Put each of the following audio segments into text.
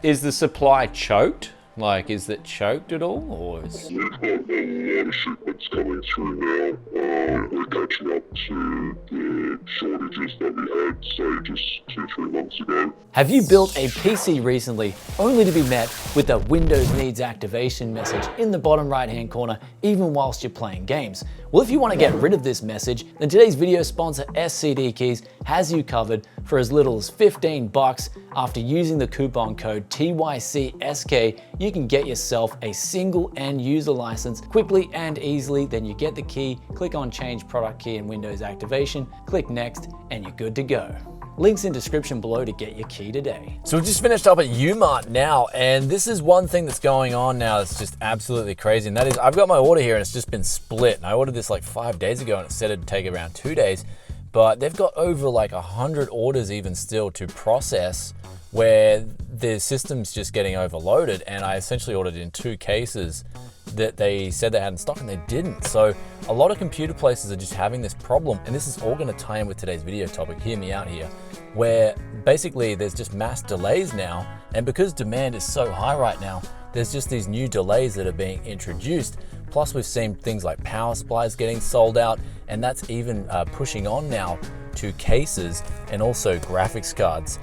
Is the supply choked? Like, is it choked at all, or is... We've got a lot of shipments coming through now. We're catching up to the shortages that we had, say, just 2-3 months ago. Have you built a PC recently only to be met with a Windows needs activation message in the bottom right-hand corner, even whilst you're playing games? Well, if you want to get rid of this message, then today's video sponsor SCD Keys has you covered for as little as $15. After using the coupon code TYCSK, you can get yourself a single end user license quickly and easily. Then you get the key, click on change product key in Windows activation, click next, and you're good to go. Links in description below to get your key today. So we've just finished up at Umart now, and this is one thing that's going on now that's just absolutely crazy, and that is I've got my order here and it's just been split. And I ordered this like 5 days ago and it said it'd take around 2 days, but they've got over like 100 orders even still to process, where the system's just getting overloaded. And I essentially ordered in 2 cases that they said they had in stock and they didn't. So a lot of computer places are just having this problem, and this is all going to tie in with today's video topic. Hear me out here, where basically there's just mass delays now, and because demand is so high right now, there's just these new delays that are being introduced. Plus we've seen things like power supplies getting sold out, and that's even pushing on now to cases and also graphics cards.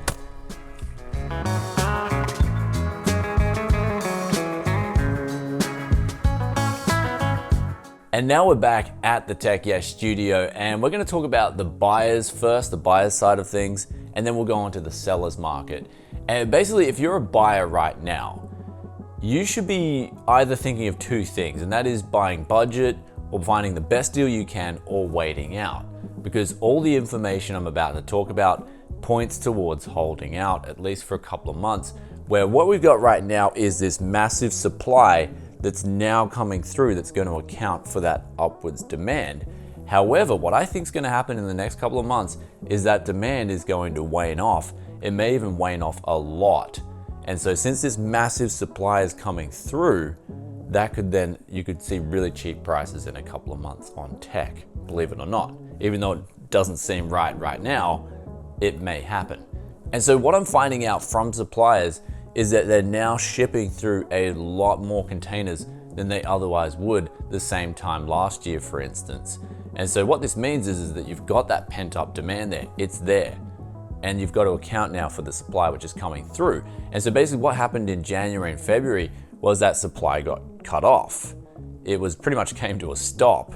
And now we're back at the Tech Yes studio, and we're going to talk about the buyers first, the buyers side of things, and then we'll go on to the sellers market. And basically, if you're a buyer right now, you should be either thinking of 2 things, and that is buying budget or finding the best deal you can, or waiting out. Because all the information I'm about to talk about points towards holding out, at least for a couple of months, where what we've got right now is this massive supply that's now coming through that's going to account for that upwards demand. However, what I think is going to happen in the next couple of months is that demand is going to wane off. It may even wane off a lot. And so since this massive supply is coming through, that could then, you could see really cheap prices in a couple of months on tech, believe it or not. Even though it doesn't seem right now, it may happen. And so what I'm finding out from suppliers is that they're now shipping through a lot more containers than they otherwise would the same time last year, for instance. And so what this means is that you've got that pent up demand there, it's there. And you've got to account now for the supply which is coming through. And so basically what happened in January and February was that supply got cut off. It was pretty much came to a stop.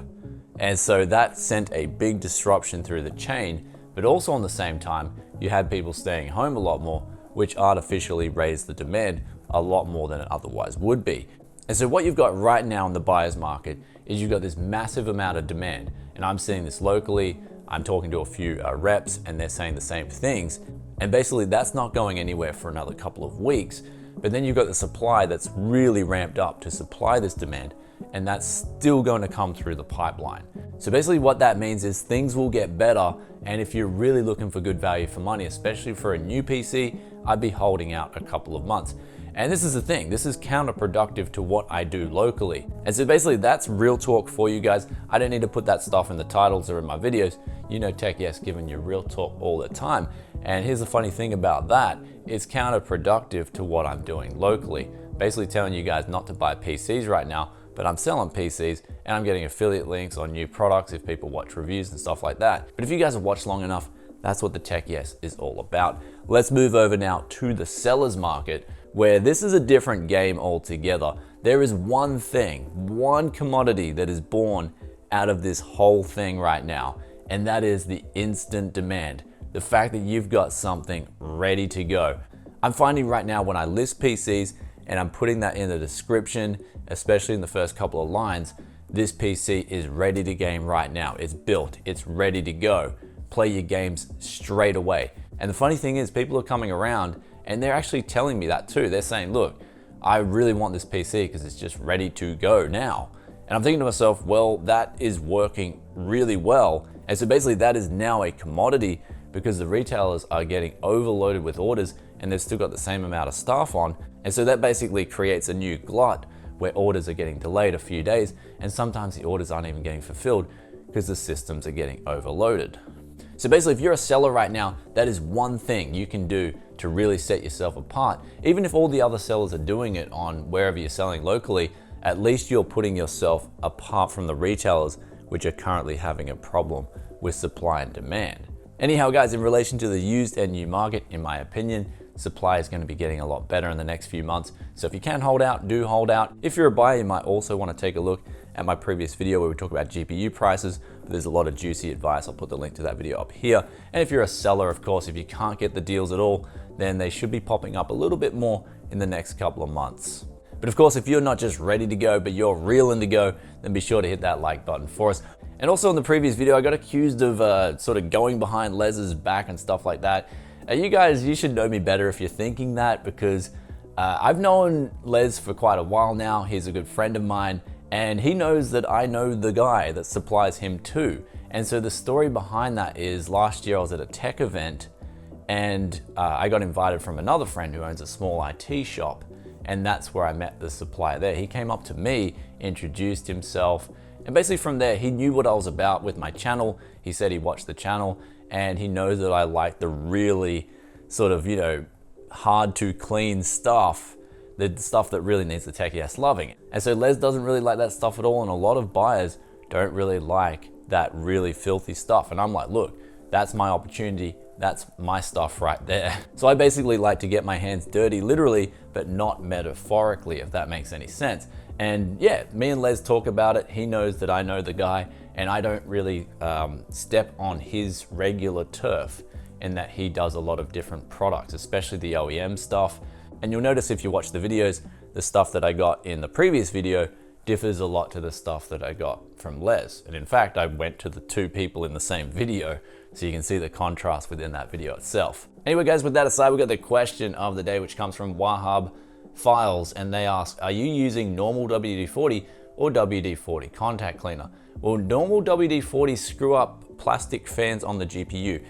And so that sent a big disruption through the chain, but also on the same time, you had people staying home a lot more, which artificially raised the demand a lot more than it otherwise would be. And so what you've got right now in the buyer's market is you've got this massive amount of demand. And I'm seeing this locally. I'm talking to a few reps and they're saying the same things. And basically that's not going anywhere for another couple of weeks. But then you've got the supply that's really ramped up to supply this demand, and that's still going to come through the pipeline. So basically what that means is things will get better, and if you're really looking for good value for money, especially for a new PC, I'd be holding out a couple of months. And this is the thing, this is counterproductive to what I do locally. And so basically that's real talk for you guys. I don't need to put that stuff in the titles or in my videos. You know Tech Yes giving you real talk all the time. And here's the funny thing about that, it's counterproductive to what I'm doing locally. Basically telling you guys not to buy PCs right now, but I'm selling PCs and I'm getting affiliate links on new products if people watch reviews and stuff like that. But if you guys have watched long enough, that's what the Tech Yes is all about. Let's move over now to the sellers market, where this is a different game altogether. There is one thing, one commodity that is born out of this whole thing right now, and that is the instant demand. The fact that you've got something ready to go. I'm finding right now when I list PCs and I'm putting that in the description, especially in the first couple of lines, this PC is ready to game right now. It's built, it's ready to go. Play your games straight away. And the funny thing is, people are coming around and they're actually telling me that too. They're saying, look, I really want this PC because it's just ready to go now. And I'm thinking to myself, well, that is working really well. And so basically that is now a commodity because the retailers are getting overloaded with orders and they've still got the same amount of staff on. And so that basically creates a new glut where orders are getting delayed a few days, and sometimes the orders aren't even getting fulfilled because the systems are getting overloaded. So basically, if you're a seller right now, that is one thing you can do to really set yourself apart. Even if all the other sellers are doing it on wherever you're selling locally, at least you're putting yourself apart from the retailers, which are currently having a problem with supply and demand. Anyhow, guys, in relation to the used and new market, in my opinion, supply is going to be getting a lot better in the next few months. So if you can hold out, do hold out. If you're a buyer, you might also want to take a look at my previous video where we talk about GPU prices. There's a lot of juicy advice. I'll put the link to that video up here. And if you're a seller, of course, if you can't get the deals at all, then they should be popping up a little bit more in the next couple of months. But of course, if you're not just ready to go, but you're reeling to go, then be sure to hit that like button for us. And also in the previous video, I got accused of sort of going behind Les's back and stuff like that. You guys, you should know me better if you're thinking that, because I've known Les for quite a while now. He's a good friend of mine, and he knows that I know the guy that supplies him too. And so the story behind that is last year I was at a tech event, and I got invited from another friend who owns a small IT shop. And that's where I met the supplier there. He came up to me, introduced himself, and basically from there, he knew what I was about with my channel. He said he watched the channel, and he knows that I like the really sort of, hard to clean stuff, the stuff that really needs the techie ass loving. And so Les doesn't really like that stuff at all, and a lot of buyers don't really like that really filthy stuff. And I'm like, look, that's my opportunity. That's my stuff right there. So I basically like to get my hands dirty, literally, but not metaphorically, if that makes any sense. And yeah, me and Les talk about it. He knows that I know the guy, and I don't really step on his regular turf in that he does a lot of different products, especially the OEM stuff. And you'll notice if you watch the videos, the stuff that I got in the previous video differs a lot to the stuff that I got from Les. And in fact, I went to the two people in the same video, so you can see the contrast within that video itself. Anyway, guys, with that aside, we got the question of the day, which comes from Wahab Files, and they ask, are you using normal WD-40 or WD-40 contact cleaner? Will normal WD-40 screw up plastic fans on the GPU?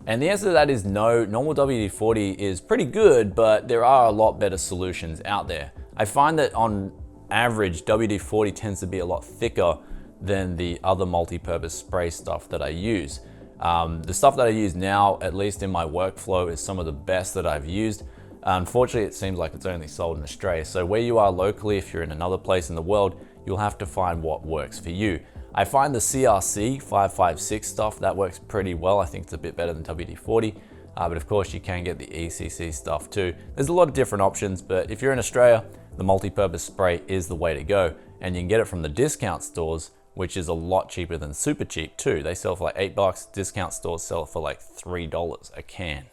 And the answer to that is no. Normal WD-40 is pretty good, but there are a lot better solutions out there. I find that on average, WD-40 tends to be a lot thicker than the other multi-purpose spray stuff that I use. The stuff that I use now, at least in my workflow, is some of the best that I've used. Unfortunately, it seems like it's only sold in Australia. So where you are locally, if you're in another place in the world, you'll have to find what works for you. I find the CRC 556 stuff, that works pretty well. I think it's a bit better than WD-40. But of course, you can get the ECC stuff too. There's a lot of different options, but if you're in Australia, the multi-purpose spray is the way to go. And you can get it from the discount stores, which is a lot cheaper than super cheap too. They sell for like $8, discount stores sell for like $3 a can.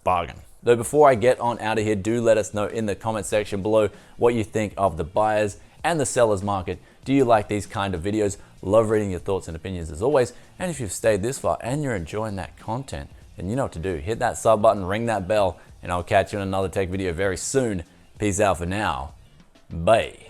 Bargain. Though before I get on out of here, do let us know in the comment section below what you think of the buyers and the sellers market. Do you like these kind of videos? Love reading your thoughts and opinions as always. And if you've stayed this far and you're enjoying that content, then you know what to do. Hit that sub button, ring that bell, and I'll catch you in another tech video very soon. Peace out for now. Bye.